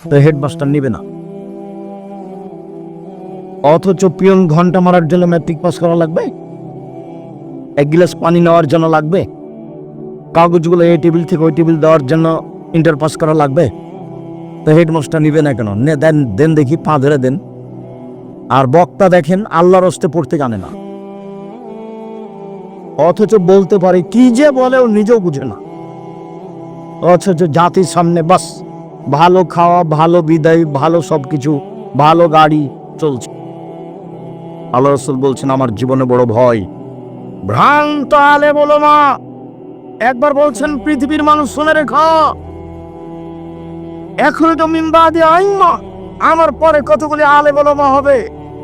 তো হেডমাস্টার নিবে না। অথচ পিয়ন ঘন্টা মারার জন্য ম্যাট্রিক পাস করা লাগবে, এক গিলাস পানি নেওয়ার জন্য লাগবে, কাগজগুলো এই টেবিল থেকে ওই টেবিল দেওয়ার জন্য ইন্টার পাস করা লাগবে। তো হেডমাস্টার নিবে না কেন? দেন দেন দেখি, পা ধরে দেন। আর বক্তা দেখেন আল্লাহর হস্তে পড়তে জানে না, অথচ বলতে পারে, কি যে বলে ও নিজেও বুঝে না। অথচ জাতির সামনে বাস ভালো খাওয়া, ভালো বিদায়, ভালো সবকিছু, ভালো গাড়ি চলছে। আল্লাহ রাসূল বলছেন, আমার জীবনে বড় ভয় ভ্রান্ত আলেম ওলামা। একবার বলছেন, পৃথিবীর মানুষ শুনে রেখো, এখন তো মিনবাদি আইম্মা, আমার পরে কতগুলি আলেম ওলামা হবে,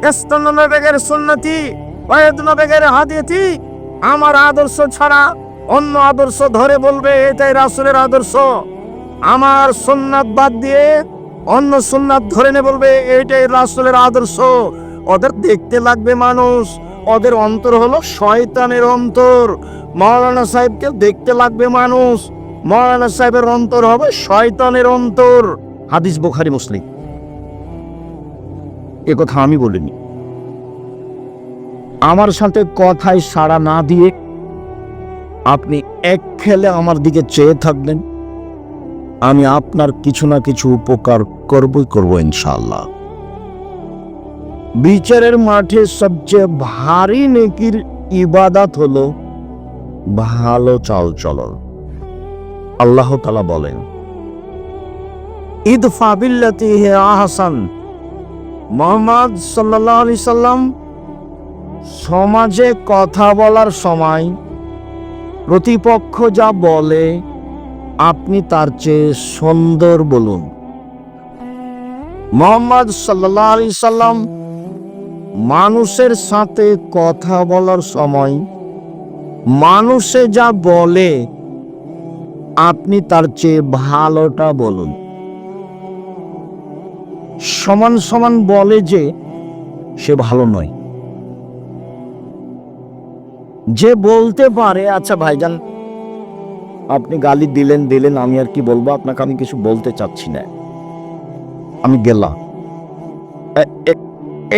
ইসতান্না বেগের সুন্নতি ওয়ায়াদনা বেগের হাদিয়াতি। আমার আদর্শ ছাড়া অন্য আদর্শ ধরে বলবে এটাই রাসূলের আদর্শ, আমার সুন্নাত বাদ দিয়ে অন্য সুন্নাত ধরে নে বলবে এটাই রাসূলের আদর্শ। ওদের দেখতে লাগবে মানুষ, ওদের অন্তর হলো শয়তানের অন্তর। মাওলানা সাহেবকে দেখতে লাগবে মানুষ, মাওলানা সাহেবের অন্তর হবে শয়তানের অন্তর। হাদিস বুখারী মুসলিম। এ কথা আমি বলিনি। আমার সাথে কথায় সাড়া না দিয়ে আপনি এক খেলে আমার দিকে চেয়ে থাকবেন, আমি আপনার কিছু না কিছু উপকার করব ইনশাআল্লাহ। বিচারের মাঠে সবচেয়ে ভারী নেকির ইবাদত হলো ভালো চাল চলন। আল্লাহ তাআলা বলেন, ইদফা বিল্লাতি হিয়া আহসান। মুহাম্মদ সাল্লাল্লাহু আলাইহি সাল্লাম সমাজে কথা বলার সময় প্রতিপক্ষ যা বলে আপনি তার চেয়ে সুন্দর বলুন। মুহাম্মদ সাল্লাল্লাহু আলাইহি সাল্লাম মানুষের সাথে কথা বলার সময় মানুষে যা বলে আপনি তার চেয়ে ভালোটা বলুন। সমান সমান বলে যে সে ভালো নয়, যে বলতে পারে আচ্ছা ভাইজান আপনি গালি দিলেন, আমি আর কি বলবো, আপনাকে আমি কিছু বলতে চাচ্ছি না, আমি গেলাম,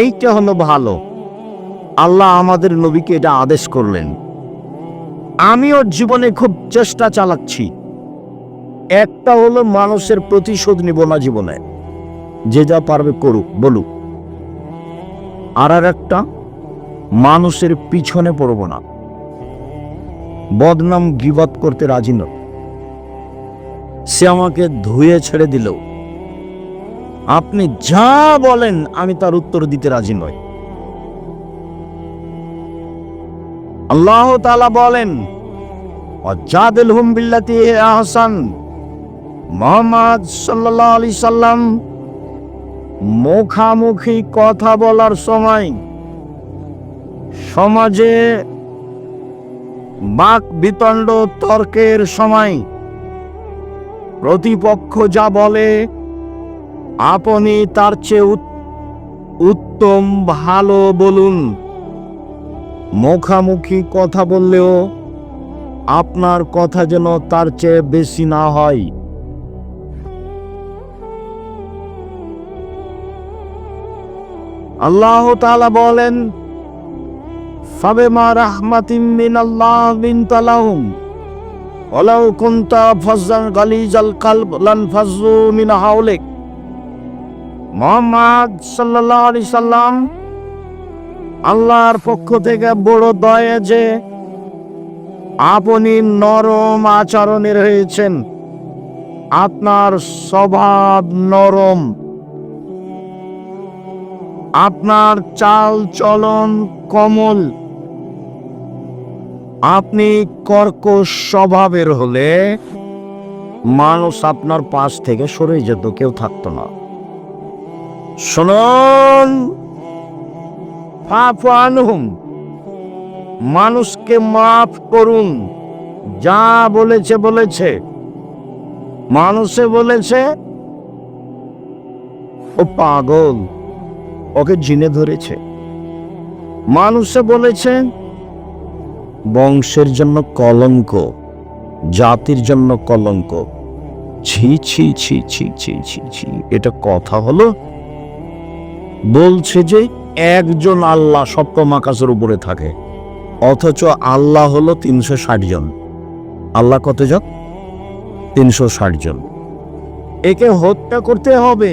এইটা হলো ভালো। আল্লাহ আমাদের নবীকে এটা আদেশ করলেন। আমিও জীবনে খুব চেষ্টা চালাচ্ছি, একটা হলো মানুষের প্রতিশোধ নিব না জীবনে, যে যা পারবে করুক বলুক। আর একটা, মানুষের পিছনে পড়ব না, বদনাম গীবত করতে রাজি নয়। সে আমাকে ধুয়ে ছেড়ে দিলেও আপনি যা বলেন আমি তার উত্তর দিতে রাজি নই। আল্লাহ তাআলা বলেন, ওয়াজাদিলহুম বিল্লাতি হিয়া আহসান। মুহাম্মদ সাল্লাল্লাহু আলাইহি সাল্লাম মুখামুখি কথা বলার সময়, সমাজে বাক বিতণ্ড তর্কের সময় প্রতিপক্ষ যা বলে আপনি তার চেয়ে উত্তম ভালো বলুন। মুখামুখি কথা বললেও আপনার কথা যেন তার চেয়ে বেশি না হয়। আল্লাহ তাআলা বলেন, ফাবিমা রাহমাতিম মিনাল্লাহি লিনতা লাহুম ওয়ালাউ কুনতা ফাজ্জান গালিজাল কলব লানফাজ্জু মিন হাওলিক। মুহাম্মদ সাল্লাল্লাহু আলাইহি সাল্লাম আল্লাহর পক্ষ থেকে বড় দয়া যে আপনি নরম আচরণের হয়েছেন, আপনার স্বভাব নরম, আপনার চাল চলন কোমল, আপনি কর্কশ স্বভাবের হলে মানুষ আপনার পাশ থেকে সরে যেত, কেউ থাকতো না। শুনুন, ফাফু আনহুম, মানুষকে মাফ করুন। যা বলেছে মানুষে বলেছে ও পাগল, ওকে জিনে ধরেছে। মানুষে বলেছে বংশের জন্য কলঙ্ক, জাতির জন্য কলঙ্ক। ছি ছি ছি ছি ছি ছি ছি, এটা কথা হলো? বলছে যে একজন আল্লাহ সপ্তম আকাশের উপরে থাকে, অথচ আল্লাহ হলো 360 জন। আল্লাহ কতজন? 360 জন। একে হত্যা করতে হবে,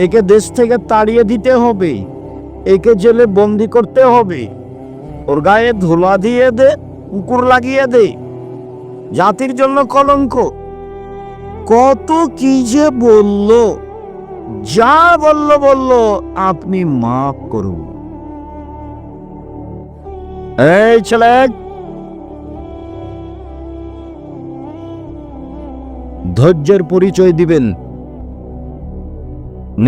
একে দেশ থেকে তাড়িয়ে দিতে হবে, একে জেলে বন্দি করতে হবে, ওর গায়ে ধুলা দিয়ে দে, কুকুর লাগিয়ে দে, জাতির জন্য কলঙ্ক। কত কি যে বলল, যা বলল আপনি মাফ করুন। এই ছেলে, ধৈর্যের পরিচয় দিবেন।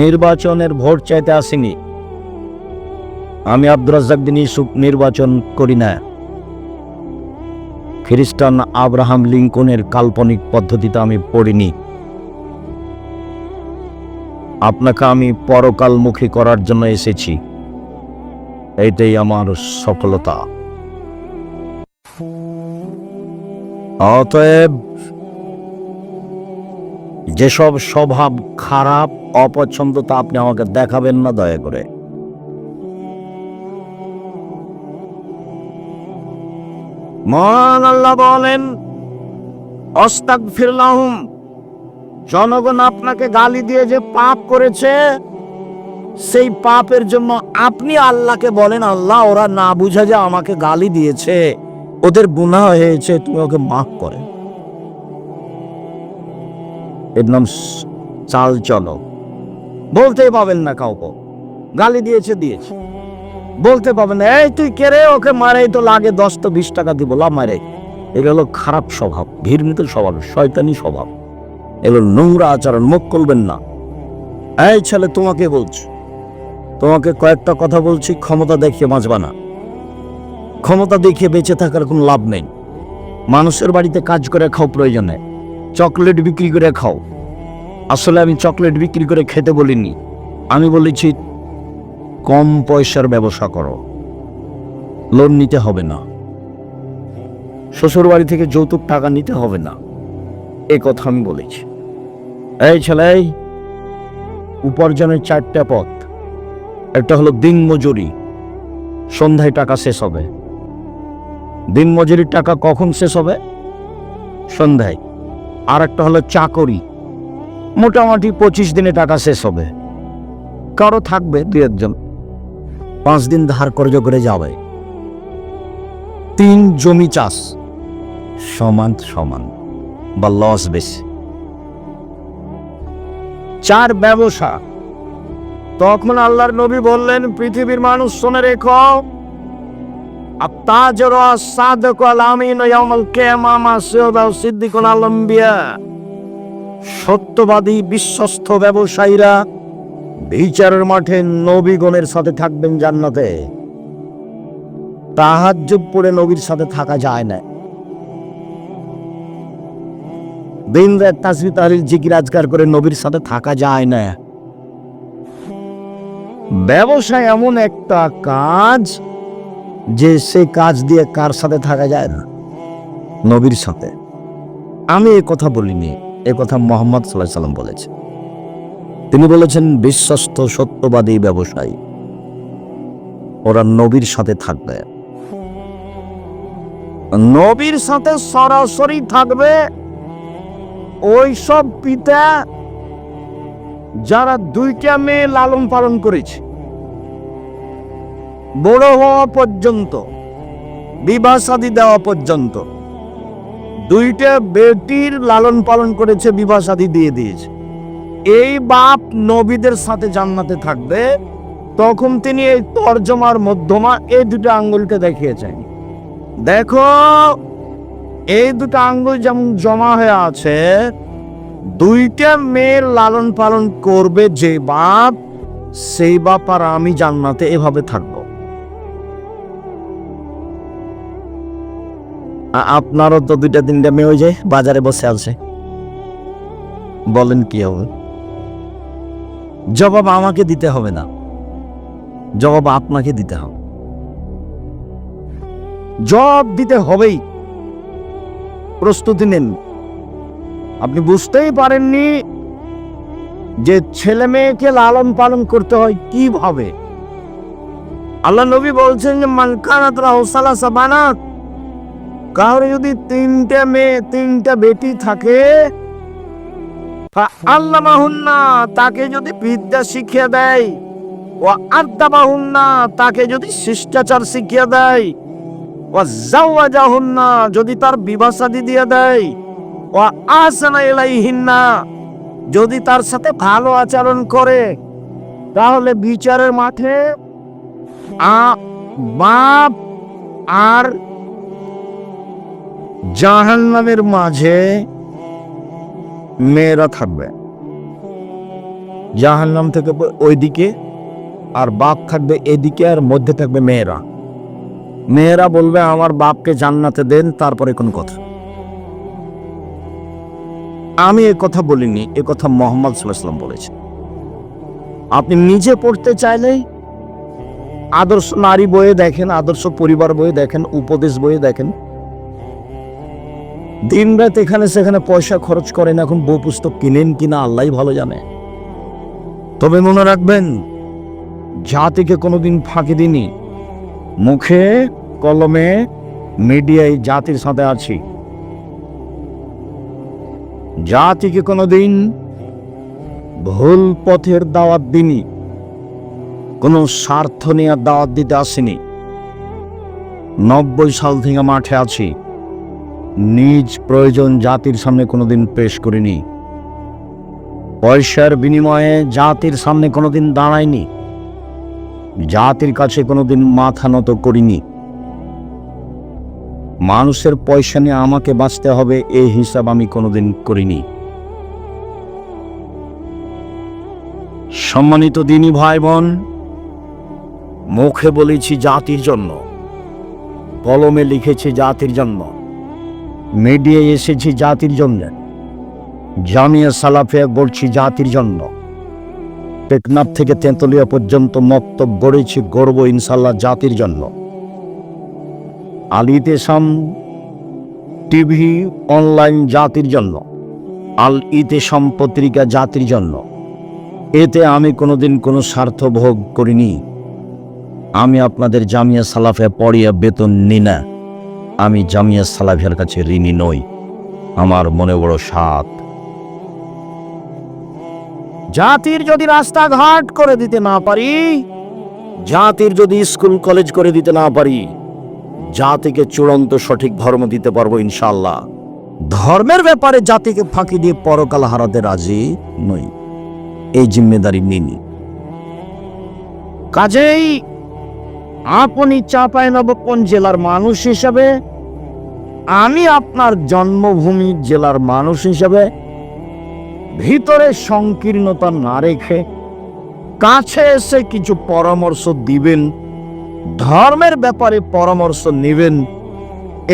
নির্বাচনের ভোট চাইতে আসিনি আমি। আব্দুর রাজ্জাক বিন ইউসুফ নির্বাচন করি না। খ্রিস্টান আব্রাহাম লিঙ্কনের কাল্পনিক পদ্ধতিতে আমি পড়িনি। আপনাকে আমি পরকালমুখী করার জন্য এসেছি, এইটাই আমার সফলতা। অতএব যেসব স্বভাব খারাপ, অপছন্দ, তা আপনি আমাকে দেখাবেন না দয়া করে। মহান আল্লাহ বলেন, আস্তাগফির লাহুম, জনগণ আপনাকে গালি দিয়ে যে পাপ করেছে, সেই পাপের জন্য আপনি আল্লাহকে বলেন, আল্লাহ ওরা না বুঝা যে আমাকে গালি দিয়েছে, ওদের গুনাহ হয়েছে, তুমি ওকে মাফ করে। এর নাম চাল চলো। বলতেই পাবেন না কাউকে গালি দিয়েছে, বলতে পাবেন না, এই তুই কে রে, ওকে মারেই তো লাগে 10 তো 20 টাকা দিব, লা মারে। এগুলো হলো খারাপ স্বভাব, ঘৃণিত স্বভাব, শয়তানি স্বভাব, এগুলো নোংরা আচরণ, মুখ করবেন না। এই ছেলে, তোমাকে বলছি, তোমাকে কয়েকটা কথা বলছি, ক্ষমতা দেখিয়ে বাঁচবা না। ক্ষমতা দেখিয়ে বেঁচে থাকার কোনো লাভ নেই। মানুষের বাড়িতে কাজ করে খাও প্রয়োজনে, চকলেট বিক্রি করে খাও। আসলে আমি চকলেট বিক্রি করে খেতে বলিনি, আমি বলেছি কম পয়সার ব্যবসা করো, লোন নিতে হবে না, শ্বশুর বাড়ি থেকে যৌতুক টাকা নিতে হবে না, এ কথা আমি বলেছি। এই ছেলে, উপার্জনের 4টা পথ। একটা হলো দিন মজুরি, সন্ধ্যায় টাকা শেষ হবে। দিন মজুরির টাকা কখন শেষ হবে? সন্ধ্যায়। আর একটা হলো চাকরি, মোটামুটি 25 দিনে টাকা শেষ হবে। কারো থাকবে 2-1 5 দিন ধার কর্জ করে যাবে। 3 জমি চাষ, সমান সমান বা লস বেশি। 4 ব্যবসা। তখন আল্লাহর নবী বললেন, পৃথিবীর মানুষ শুনে রেখো, আত-তাজিরু আস-সাদিকু আল-আমিন ইয়াউমাল কিয়ামাহ মা সিয়দা সিদ্দিকুল আল-আম্বিয়া। সত্যবাদী বিশ্বস্ত ব্যবসায়ীরা বিচারের মাঠে নবীগণের সাথে থাকবেন জান্নাতে। তাহাজ্জুদ পড়ে নবীর সাথে থাকা যায় না। দিন রাত তাসবিহ তাহলিল জিকির আজকার করে নবীর সাথে থাকা যায় না। ব্যবসা এমন একটা কাজ যে সে কাজ দিয়ে কার সাথে থাকা যায় না? নবীর সাথে। আমি এ কথা বলিনি, এ কথা মুহাম্মদ সাল্লাল্লাহু আলাইহি সাল্লাম বলেছেন। তিনি বলেছেন, বিশ্বস্ত সত্যবাদী ব্যবসায়ী ওরা নবীর সাথে থাকবে। নবীর সাথে সরাসরি থাকবে ওই সব পিতা যারা 2টা মেয়ে লালন পালন করেছে, বড় হওয়া পর্যন্ত, বিবাহ শাদী দেওয়া পর্যন্ত। 2টা বেটির লালন পালন করেছে, বিবাহ শাদী দিয়ে দিয়েছে। এই বাপ নবীদের সাথে জান্নাতে থাকবে। তখন তিনি এই তরজমার মধ্যমা এই 2টা আঙ্গুলকে দেখিয়েছেন, দেখো এই 2টা আঙ্গুল যেমন জমা হয়ে আছে, 2টা মেয়ের লালন পালন করবে যে বাপ, সেই বাপ আর আমি জান্নাতে এভাবে থাকব। আপনারও তো 2টা-3টা মেয়ে হয়ে যায়, বাজারে বসে আছে, বলেন কি হবে? জবাব আমাকে দিতে হবে না, জবাব আপনাকে দিতে হবে। জবাব দিতে হবেই, প্রস্তুতি নেন। আপনি বুঝতেই পারেননি যে ছেলে মেয়েকে লালন পালন করতে হয় কিভাবে। আল্লাহ নবী বলছেন যে মান কানাত লাহু সালাসা বানাত, কারো যদি 3টে মেয়ে 3টা বেটি থাকে, আল্লামাহুন্না, তাকে যদি বিদ্যা শিখিয়ে দেয়, ওয়া আদাবাহুন্না, তাকে যদি শিষ্টাচার শিখিয়ে দেয়, ওয়া জাওয়াজাহুন্না, যদি তার বিবাহ শাদী দিয়ে দেয়, ওয়া আহসানা ইলাইহিন্না, যদি তার সাথে ভালো আচরণ করে, তাহলে বিচারের মাঠে বাপ আর জাহান্নামের মাঝে মেয়েরা থাকবে, জাহান্নাম থেকে ওইদিকে, আর বাপ থাকবে এদিকে, আর মধ্যে থাকবে মেয়েরা। মেয়েরা বলবে আমার বাপকে জান্নাতে দেন, তারপরে কোন কথা। আমি এ কথা বলিনি, এ কথা মুহাম্মদ সাল্লাল্লাহু আলাইহি ওয়াসাল্লাম বলেছে। আপনি নিজে পড়তে চাইলেই আদর্শ নারী বইয়ে দেখেন, আদর্শ পরিবার বইয়ে দেখেন, উপদেশ বইয়ে দেখেন। দিন রাত এখানে সেখানে পয়সা খরচ করেন, এখন বই পুস্তক কিনেন কিনা আল্লাহই ভালো জানে। তবে মনে রাখবেন, জাতিকে কোনোদিন ফাঁকি দিনি, মুখে কলমে মিডিয়ায় জাতির সাথে আছি। জাতিকে কোনোদিন ভুল পথের দাওয়াত দিনি, কোনো স্বার্থ নিয়ে দাওয়াত দিতে আসিনি। 90 সাল থেকে মাঠে আছি, নিজ প্রয়োজন জাতির সামনে কোনোদিন পেশ করিনি। পয়সার বিনিময়ে জাতির সামনে কোনোদিন দাঁড়াইনি, জাতির কাছে কোনোদিন মাথা নত করিনি। মানুষের পয়সা নিয়ে আমাকে বাঁচতে হবে এই হিসাব আমি কোনোদিন করিনি। সম্মানিত দিনী ভাই বোন, মুখে বলেছি জাতির জন্য, কলমে লিখেছি জাতির জন্য, মিডিয়ায় এসেছি জাতির জন্য, জামিয়া সালাফিয়া বলছি জাতির জন্য, টেকনাফ থেকে তেঁতুলিয়া পর্যন্ত মক্তব গড়েছি, গর্ব ইনশাল্লাহ জাতির জন্য। আল ইতেসাম টিভি অনলাইন জাতির জন্য, আল ইতেসাম পত্রিকা জাতির জন্য। এতে আমি কোনোদিন কোনো স্বার্থ ভোগ করিনি। আমি আপনাদের জামিয়া সালাফিয়া পড়িয়া বেতন নিই না, আমি জামিয়া সালাফিয়ার কাছে ঋণী নই। আমার মনে বড় সাত। জাতির যদি রাস্তাঘাট করে দিতে না পারি, জাতির যদি স্কুল কলেজ করে দিতে না পারি, জাতিকে চূড়ান্ত সঠিক ধর্ম দিতে পারবো ইনশাআল্লাহ। ধর্মের ব্যাপারে জাতিকে ফাঁকি দিয়ে পরকাল হারাতে রাজি নই, এই জিম্মেদারি নিনি। কাজেই আপনি চাঁপাইনবাবগঞ্জ জেলার মানুষ হিসাবে, আমি আপনার জন্মভূমির জেলার মানুষ হিসাবে ভিতরে সংকীর্ণতা না রেখে কাছে এসে কিছু পরামর্শ দিবেন, ধর্মের ব্যাপারে পরামর্শ নেবেন,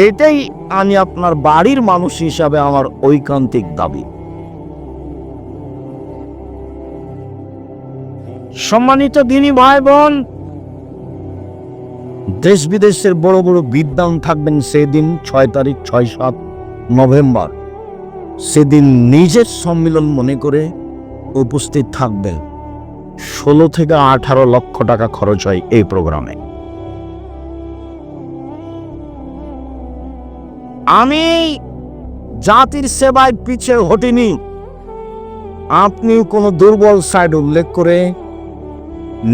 এটাই আমি আপনার বাড়ির মানুষ হিসাবে আমার ঐকান্তিক দাবি। সম্মানিত দিনী ভাই বোন, দেশ বিদেশের বড় বড় বিদ্বান থাকবেন সেদিন 6 তারিখ 6-7 নভেম্বর। সেদিন নিজের সম্মিলন মনে করে উপস্থিত থাকবেন। 16 থেকে 18 লক্ষ টাকা খরচ হয় এই প্রোগ্রামে। আমি জাতির সেবায় পিছে হটিনি। আপনি কোনো দুর্বল সাইড উল্লেখ করে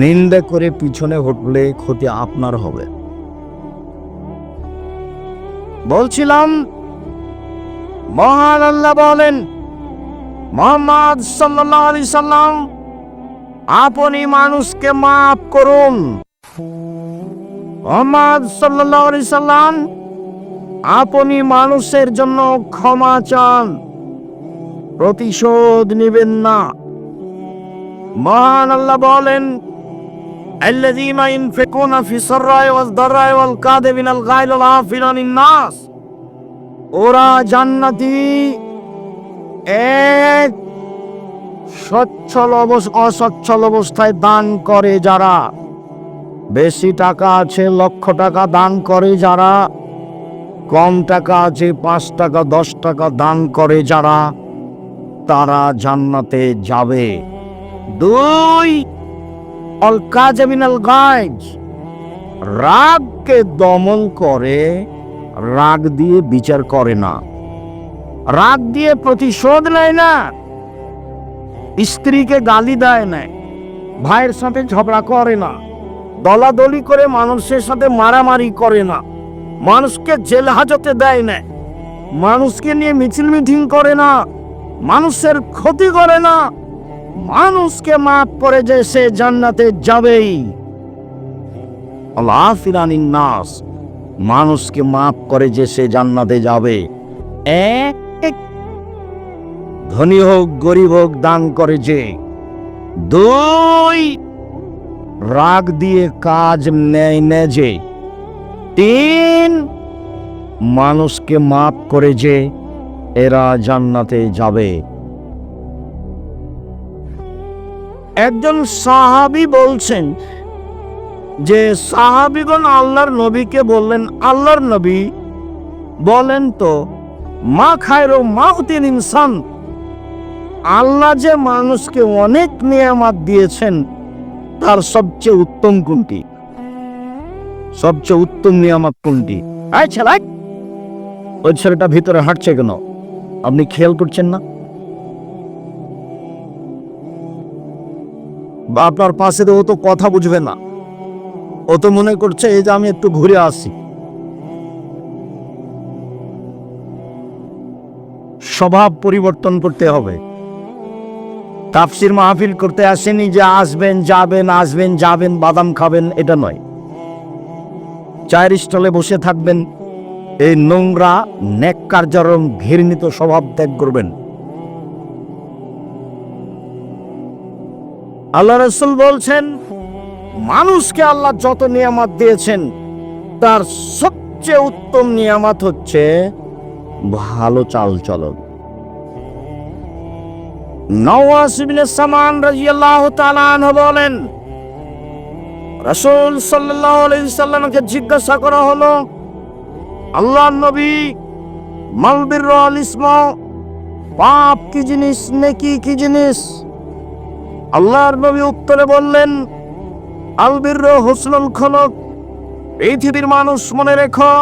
নিন্দা করে পিছনে হটলে ক্ষতি আপনার হবে। বলছিলাম, মহান আল্লাহ বলেন, মুহাম্মদ সাল্লাল্লাহু আলাইহি সাল্লাম, আপনি মানুষকে মাফ করুন। মুহাম্মদ সাল্লাল্লাহু আলাইহি সাল্লাম, আপনি মানুষের জন্য ক্ষমা চান, প্রতিশোধ নেবেন না। মহান আল্লাহ বলেন, আল্লাযীনা ইউনফিকুনা ফিস সাররাই ওয়াজ দাররাই ওয়াল কাযিমিনাল গায়জ ওয়াল আফিনা আনিন নাস, ওরা জান্নাতি এক অসচ্ছল অবস্থায় দান করে যারা, বেশি টাকা আছে 1 লক্ষ টাকা দান করে যারা, কম টাকা আছে 5 টাকা 10 টাকা দান করে যারা, তারা জান্নাতে যাবে। 2, অল কাযামিনাল গায়জ, রাগকে দমন করে, রাগ দিয়ে বিচার করে না, রাগ দিয়ে প্রতিশোধ নেয় না, স্ত্রীকে গালি দেয় না, ভাইয়ের সাথে ঝগড়া করে না, দলাদলি করে মানুষের সাথে মারামারি করে না, মানুষকে জেল হাজতে দেয় না, মানুষকে নিয়ে মিছিল মিটিং করে না, মানুষের ক্ষতি করে না, মানুষকে মাফ করে যে সে জান্নাতে যাবেই। আল-আফির আনিন নাস, মানুষকে মাফ করে যে সে জান্নাতে যাবে। ধনী হোক গরিব হোক দান করে যে। 2, রাগ দিয়ে কাজ নেয় না যে। 3, মানুষকে মাফ করে যে এরা জান্নাতে যাবে। একজন সাহাবী বলছেন যে সাহাবীগণ আল্লাহর নবীকে বললেন, আল্লাহর নবী বলেন তো, মা খায়রু মাউতিল ইনসান, আল্লাহ যে মানুষকে অনেক নিয়ামত দিয়েছেন তার সবচেয়ে উত্তম কোনটি? সবচেয়ে উত্তম নিয়ামত কোনটি? এই ছেলে, ওই ছেলেটা ভিতরে হাঁটছে কেন? আপনি খেয়াল করছেন না? বা আপনার পাশে ও তো কথা বুঝবে না, ও তো মনে করছে এই যে আমি একটু ঘুরে আসি। স্বভাব পরিবর্তন করতে হবে। তাফসির মাহফিল করতে আসেনি যে আসবেন যাবেন আসবেন যাবেন বাদাম খাবেন, এটা নয়। চায়ের স্টলে বসে থাকবেন, এই নোংরা নেককারজনক ঘৃণিত স্বভাব ত্যাগ করবেন। আল্লাহ রাসূল বলছেন, মানুষকে আল্লাহ যত নিয়ামত দিয়েছেন তার সবচেয়ে উত্তম নিয়ামত হচ্ছে ভালো চাল চলন। নওয়াস ইবনে সামান রাদিয়াল্লাহু তাআলা আনহু বলেন, রাসূল সাল্লাল্লাহু আলাইহি সাল্লামকে জিজ্ঞাসা করা হলো, আল্লাহর নবী, মাল বিররু আল ইসমা, পাপ কি জিনিস, নেকি কি জিনিস? আল্লাহর নবী উত্তরে বললেন, আল বিররু হুসনুল খুলুক, পৃথিবীর মানুষ মনে রেখো,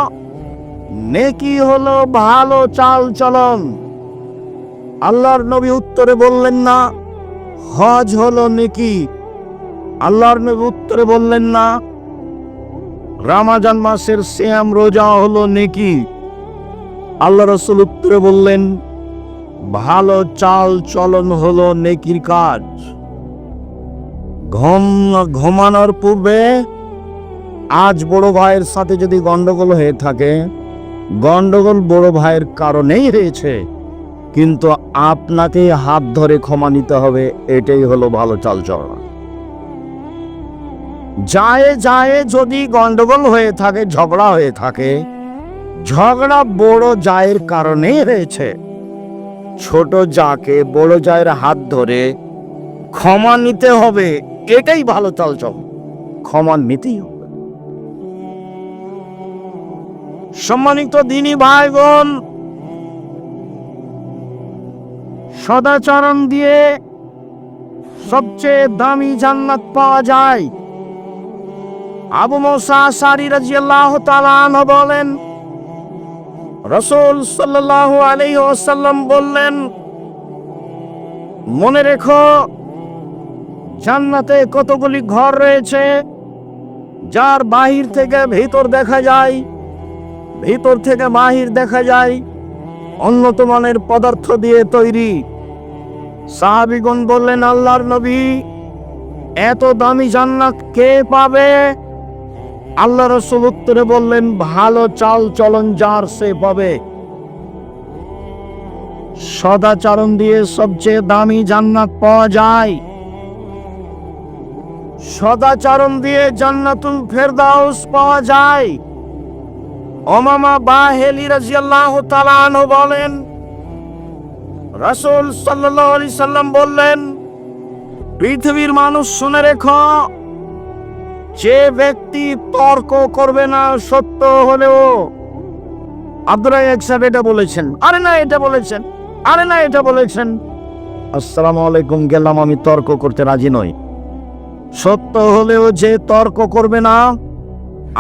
নেকি হলো ভালো চাল চলন। আল্লাহর নবী উত্তরে বললেন না হজ হলো নেকি। আল্লাহর নবী উত্তরে বললেন না রমজান মাসের সিয়াম রোজা হলো নেকি। আল্লাহ রাসূল উত্তরে বললেন, ভালো চাল চলন হলো নেকির কাজ। ঘুমানোর পূর্বে আজ বড় ভাইয়ের সাথে যদি গন্ডগোল হয়ে থাকে, গন্ডগোল বড় ভাইয়ের কারণেই হয়েছে, কিন্তু আপনাকে হাত ধরে ক্ষমা নিতে হবে, এটাই হলো ভালো চাল চলন। যায় যায় যদি গন্ডগোল হয়ে থাকে, ঝগড়া হয়ে থাকে, ঝগড়া বড় জায়ের কারণেই হয়েছে, ছোট জাকে বড় জায়ের হাত ধরে ক্ষমা নিতে হবে, এটাই ভালো চাল চলন। ক্ষমা নিতেই হবে। সম্মানিত দিনী ভাই বোন, সদাচরণ দিয়ে সবচেয়ে দামি জান্নাত পাওয়া যায়। আবু মুসা আশআরী রাদিয়াল্লাহু তাআলা আনহু বলেন, রাসূল সাল্লাল্লাহু আলাইহি ওয়াসাল্লাম বললেন, মনে রেখো জান্নাতে কতগুলি ঘর রয়েছে, যার বাহির থেকে ভিতর দেখা যায়, ভিতর থেকে বাহির দেখা যায়, উন্নত মানের পদার্থ দিয়ে তৈরি। সাহাবীগণ বললেন, আল্লাহর নবী, এত দামি জান্নাত কে পাবে? আল্লাহ রাসূল উত্তরে বললেন, ভালো চাল চলন যার সে পাবে। সদাচরণ দিয়ে সবচেয়ে দামি জান্নাত পাওয়া যায়। সদাচরণ দিয়ে জান্নাতুল ফেরদাউস পাওয়া যায়। উমামা বাহিলি রাদিয়াল্লাহু তাআলা আনহু বলেন, রাসূল সাল্লাল্লাহু আলাইহি সাল্লাম বললেন, পৃথিবীর মানুষ শুনে রেখো, যে ব্যক্তি তর্ক করবে না সত্য হলেও, আব্দুর রাজ্জাক সাহেব এটা বলেছেন, আরে না এটা বলেছেন, আরে না এটা বলেছেন, আসসালামু আলাইকুম, গেলাম, আমি তর্ক করতে রাজি নই। সত্য হলেও যে তর্ক করবে না,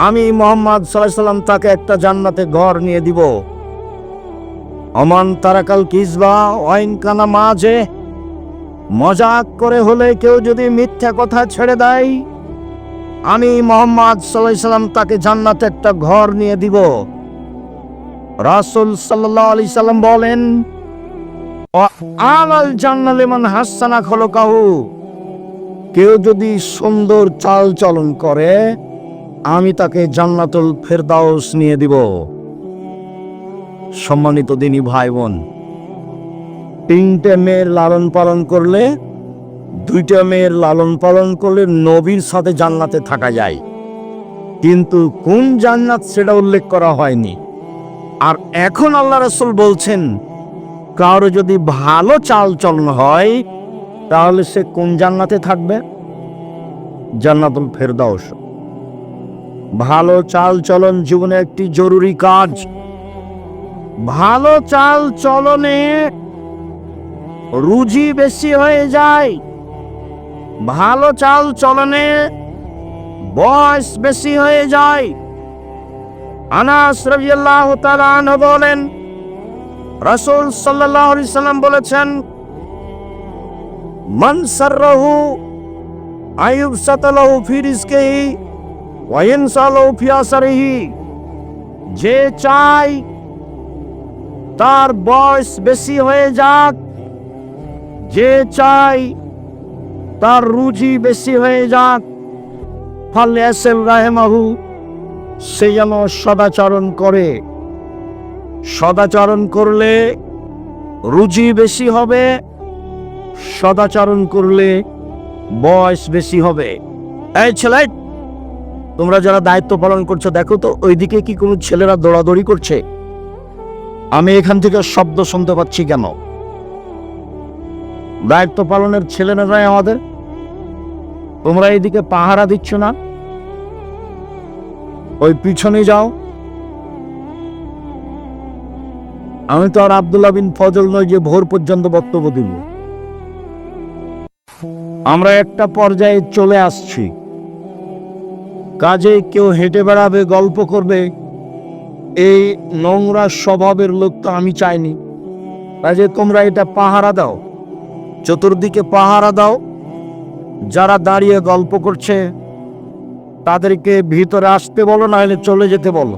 আমি মুহাম্মদ সাল্লাল্লাহু আলাইহি সাল্লাম তাকে একটা জান্নাতে ঘর নিয়ে দিব। অমান তারাকাল কিসবা ওয়াইন কানা মাঝে, মজাক করে হলে কেউ যদি মিথ্যা কথা ছেড়ে দেয়, আমি মুহাম্মদ সাল্লাল্লাহু আলাইহি সাল্লাম তাকে জান্নাতে একটা ঘর নিয়ে দিব। রাসূল সাল্লাল্লাহু আলাইহি সাল্লাম বলেন, আমাল জান্নাত লিমান হাসানা খলকাহু, কেউ যদি সুন্দর চাল চলন করে আমি তাকে জান্নাতুল ফেরদাউস নিয়ে দিব। সম্মানিত দিনী ভাই বোন, 3টে মেয়ের লালন পালন করলে, 2টা মেয়ের লালন পালন করলে নবীর সাথে জান্নাতে থাকা যায়, কিন্তু কোন জান্নাত সেটা উল্লেখ করা হয়নি। আর এখন আল্লাহ রাসূল বলছেন, কারো যদি ভালো চাল চলন হয় তাহলে সে কোন জান্নাতে থাকবে? জান্নাতুল ফেরদাউস। ভালো চাল চলন জীবনে একটি জরুরি কাজ। ভালো চাল চলনে রুজি বেশি হয়ে যায়, ভালো চাল চলনে বয়স বেশি হয়ে যায়। আনাস রাদিয়াল্লাহু তাআলা আনহু বলেন, রাসূল সাল্লাল্লাহু আলাইহি সাল্লাম বলেছেন, মান সাররাহু আইয়ুবসাতালাহু ফি রিজকিহি ওয়া ইয়ানসালাহু ফি আসরিহি, যে চায় তার বয়স বেশি হয়ে যাক, যে চায় তার রুজি বেশি হয়ে যাক, ফালইয়াসিল রাহিমাহু, সে যেন সদাচরণ করে। সদাচরণ করলে রুজি বেশি হবে, সদাচরণ করলে বয়স বেশি হবে। এই ছেলে, তোমরা যারা দায়িত্ব পালন করছো দেখো তো ওইদিকে কি কোনো ছেলেরা দৌড়াদৌড়ি করছে? আমি এখান থেকে শব্দ শুনতে পাচ্ছি কেন? দায়িত্ব পালনের ছেলেরাই আমাদের, তোমরা এইদিকে পাহারা দিচ্ছ না? ওই পিছনে যাও। আমি তো আর আব্দুল্লাহ বিন ফজল নই যে ভোর পর্যন্ত বক্তব্য দিব। আমরা একটা পর্যায়ে চলে আসছি, কাজে কেউ হেঁটে বেড়াবে, গল্প করবে, এই নোংরা স্বভাবের লোক তো আমি চাইনি। কাজে তোমরা এটা পাহারা দাও, চতুর্দিকে পাহারা দাও। যারা দাঁড়িয়ে গল্প করছে তাদেরকে ভিতরে আসতে বলো, না হলে চলে যেতে বলো।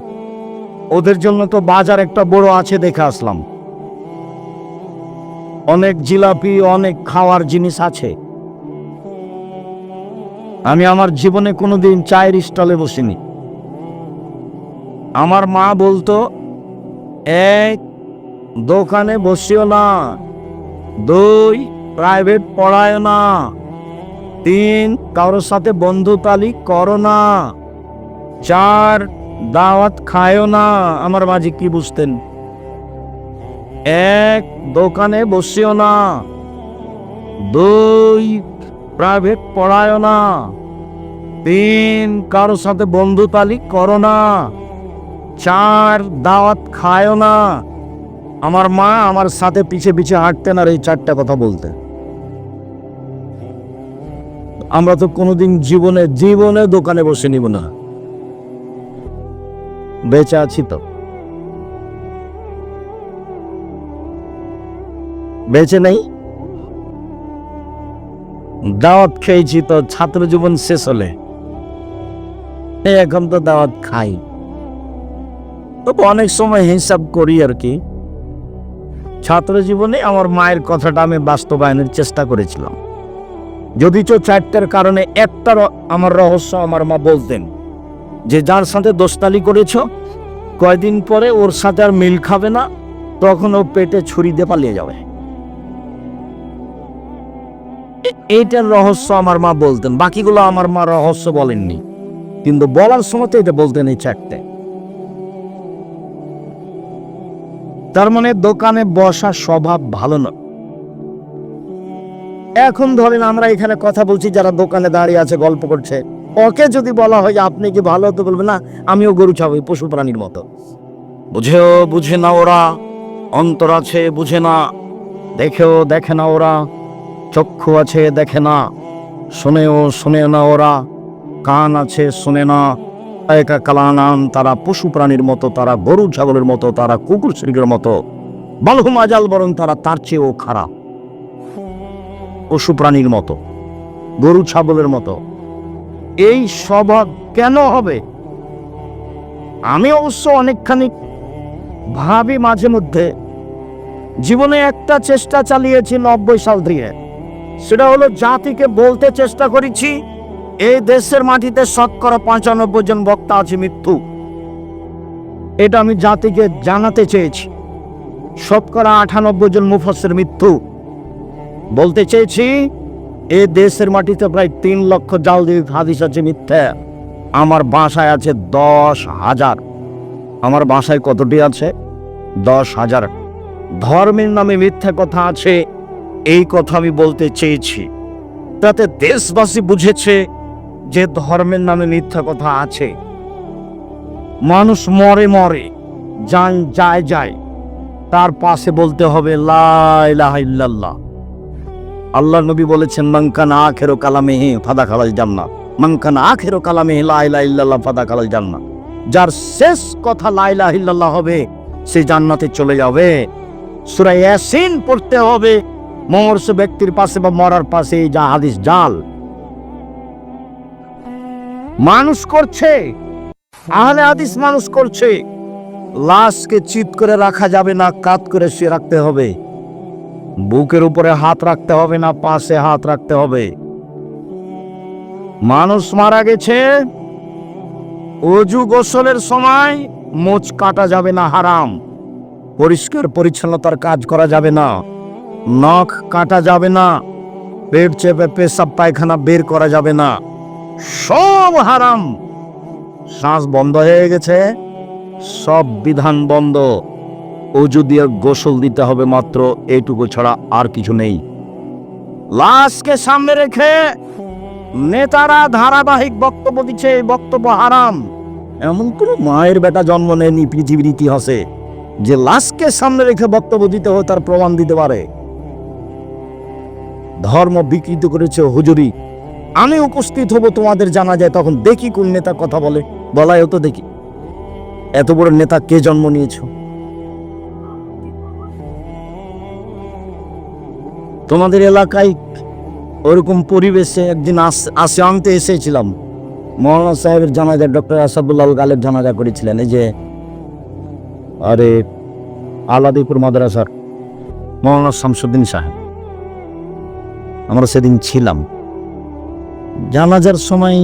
ওদের জন্য তো বাজার একটা বড় আছে, দেখে আসলাম, অনেক জিলাপি, অনেক খাওয়ার জিনিস আছে। আমি আমার জীবনে কোনোদিন চায়ের স্টলে বসিনি। আমার মা বলতো, এক, দোকানে বসিও না, 2, প্রাইভেট পড়ায় না, 3, কারোর সাথে বন্ধুতালি করো না, 4, দাওয়াত খায়ও না। আমার মাঝে কি বুঝতেন? 1, দোকানে বসিও না, 2, প্রাইভেট পড়ায় না, 3, কারোর সাথে বন্ধুতালি করো না, 4, দাওয়াত খায়ও না। আমার মা আমার সাথে পিছে পিছে হাঁটতেন আর এই 4টা কথা বলতেন। আমরা তো কোনোদিন জীবনে দোকানে বসে নিব না। বেঁচে আছি তো, বেঁচে নেই। দাওয়াত খেয়েছি তো ছাত্র জীবন শেষ হলে, এখন তো দাওয়াত খাই। তবে অনেক সময় হিসাব করি আর কি। ছাত্র জীবনে আমার মায়ের কথাটা আমি বাস্তবায়নের চেষ্টা করেছিলাম, যদিচ 4টার কারণে একটার আমার রহস্য আমার মা বলতেন যে যার সাথে দোস্তালি করেছ কয়দিন পরে ওর সাথে আর মিল খাবে না, তখন ও পেটে ছুরি দিয়ে পালিয়ে যাবে। এইটার রহস্য আমার মা বলতেন, বাকিগুলো আমার মা রহস্য বলেননি, কিন্তু বলার সময় তো এটা বলতেন এই 4টে। তার মানে দোকানে বসা স্বভাব ভালো না। এখন ধরেন আমরা এখানে কথা বলছি, যারা দোকানে দাঁড়িয়ে আছে গল্প করছে, ওকে যদি বলা হয় আপনি কি ভালো হতে, বলবে না আমিও গরু ছাবি, পশু প্রাণীর মতো। বুঝে না ওরা, অন্তর আছে বুঝে না, দেখে না ওরা, চক্ষু আছে দেখে না, শোনে না ওরা, কান আছে শোনে না, একা কালানান, তারা পশু প্রাণীর মতো, তারা গরু ছাগলের মতো, তারা কুকুর শ্রীগের মতো, বালহুম আজাল, বরং তারা তার চেয়েও খারাপ, পশু প্রাণীর মতো, গরু ছাগলের মতো। এই স্বভাব কেন হবে? আমি অবশ্য অনেকখানি ভাবি মাঝে মধ্যে। জীবনে একটা চেষ্টা চালিয়েছি 90 সাল থেকে, সেটা হলো জাতিকে বলতে চেষ্টা করেছি এই দেশের মাটিতে 95% জন বক্তা আছে মিথ্যু। এটা আমি জাতিকে জানাতে চেয়েছি। 98% জন মুফাসসির মিথ্যু। বলতে চেয়েছি এই দেশের মাটিতে প্রায় 3 লক্ষ জালদি হাদিস আছে মিথ্যা। আমার বাসায় আছে 10,000। আমার বাসায় কতটি আছে? 10,000। ধর্মের নামে মিথ্যা কথা আছে, এই কথা আমি বলতে চেয়েছি। তাতে দেশবাসী বুঝেছে যে ধর্মের নামে মিথ্যা কথা আছে। মানুষ মরে, যান যায়, তার পাশে বলতে হবে লা ইলাহা ইল্লাল্লাহ। আল্লাহ নবী বলেছেন, মান কানা আখিরু কালামিহি ফাদাখালাল জান্নাহ, মান কানা আখিরু কালামিহি লা ইলাহা ইল্লাল্লাহ ফাদাখালাল জান্নাহ। যার শেষ কথা লা ইলাহা ইল্লাল্লাহ হবে, সে জান্নাতে চলে যাবে। সূরা ইয়াসিন পড়তে হবে মরস ব্যক্তির পাশে বা মরার পাশে, যা হাদিস জাল। মানুষ করছে, আহলে হাদিস মানুষ করছে। লাশকে চিৎ করে রাখা যাবে না, কাত করে শুয়ে রাখতে হবে। বুকের উপরে হাত রাখতে হবে না, পাশে হাত রাখতে হবে। মানুষ মারা গেছে, অজু গোসলের সময় মোচ কাটা যাবে না, হারাম। পরিষ্কার পরিচ্ছন্নতার কাজ করা যাবে না, নখ কাটা যাবে না, পেট চেপে পেশাব পায়খানা বের করা যাবে না, সব হারাম। শ্বাস বন্ধ হয়ে গেছে, সব বিধান বন্ধ। অজু দিয়ে গোসল দিতে হবে মাত্র, এইটুকু ছাড়া আর কিছু নেই। লাশকে সামনে রেখে নেতারা ধারাবাহিক বক্তব্য দিচ্ছে, এই বক্তব্য হারাম। এমন কোন মায়ের বেটা জন্ম নেয়নি পৃথিবীর ইতিহাসে যে লাশকে সামনে রেখে বক্তব্য দিতে হয় তার প্রমাণ দিতে পারে। ধর্ম বিকৃত করেছে হুজুরি। আমি উপস্থিত হব তোমাদের জানাজায়, তখন দেখি কোন নেতা কথা বলে, বলায়ও তো দেখি। এত বড় নেতা কে জন্ম নিয়েছ? তোমাদের এলাকায় ওরকম পরিবেশে একদিন আসে আনতে এসেছিলাম। মৌলানা সাহেবের জানাজা, ডক্টর আসাদুল্লাহ গালেব জানাজা করেছিলেন, এই যে আরে আলাদিপুর মাদ্রাসার মৌলানা শামসুদ্দিন সাহেব। আমরা সেদিন ছিলাম। জানাজার সময়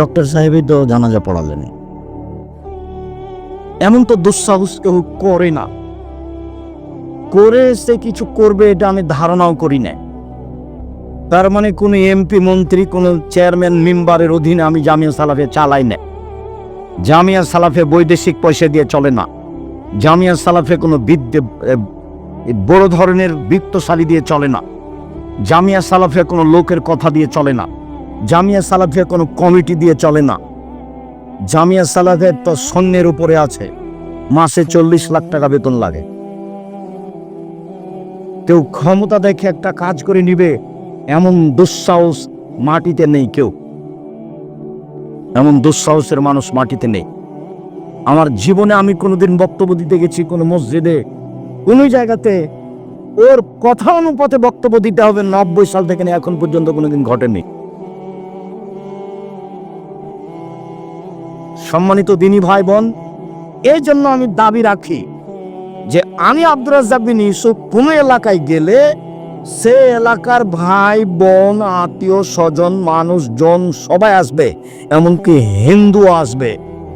ডক্টর সাহেবই তো জানাজা পড়ালেন। এমন তো দুঃসাহস কেউ করে না, করে সে কিছু করবে এটা আমি ধারণাও করি না। তার মানে কোন এমপি মন্ত্রী, কোন চেয়ারম্যান মেম্বারের অধীনে আমি জামিয়া সালাফে চালাই না। জামিয়া সালাফে বৈদেশিক পয়সা দিয়ে চলে না। জামিয়া সালাফে কোনো বড় ধরনের বিত্তশালী দিয়ে চলে না। জামিয়া সালাফে কোনো লোকের কথা দিয়ে চলে না। জামিয়া সালাফে কোনো কমিটি দিয়ে চলে না। জামিয়া সালাফের তো সৈন্যের উপরে আছে, মাসে 40 লাখ টাকা বেতন লাগে। কেউ ক্ষমতা দেখে একটা কাজ করে নিবে, এমন দুঃসাহস মাটিতে নেই কেউ। এমন দুঃসাহসের মানুষ মাটিতে নেই। আমার জীবনে আমি কোনোদিন বক্তব্য দিতে গেছি কোনো মসজিদে, কোনো জায়গাতে, ওর কথা অনুপাতে বক্তব্য দিতে হবে 90 সাল থেকে এখন পর্যন্ত কোনোদিন ঘটেনি। সম্মানিত দিনী ভাই বোন, এই জন্য আমি দাবি রাখি যে আমি আব্দুর রাজ্জাক বিন ইউসুফ কোনো এলাকায় গেলে সে এলাকার ভাই বোন আত্মীয় স্বজন মানুষজন সবাই আসবে, এমনকি হিন্দু আসবে,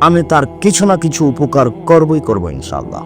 আমি তার কিছু না কিছু উপকার করবই করবো ইনশাআল্লাহ।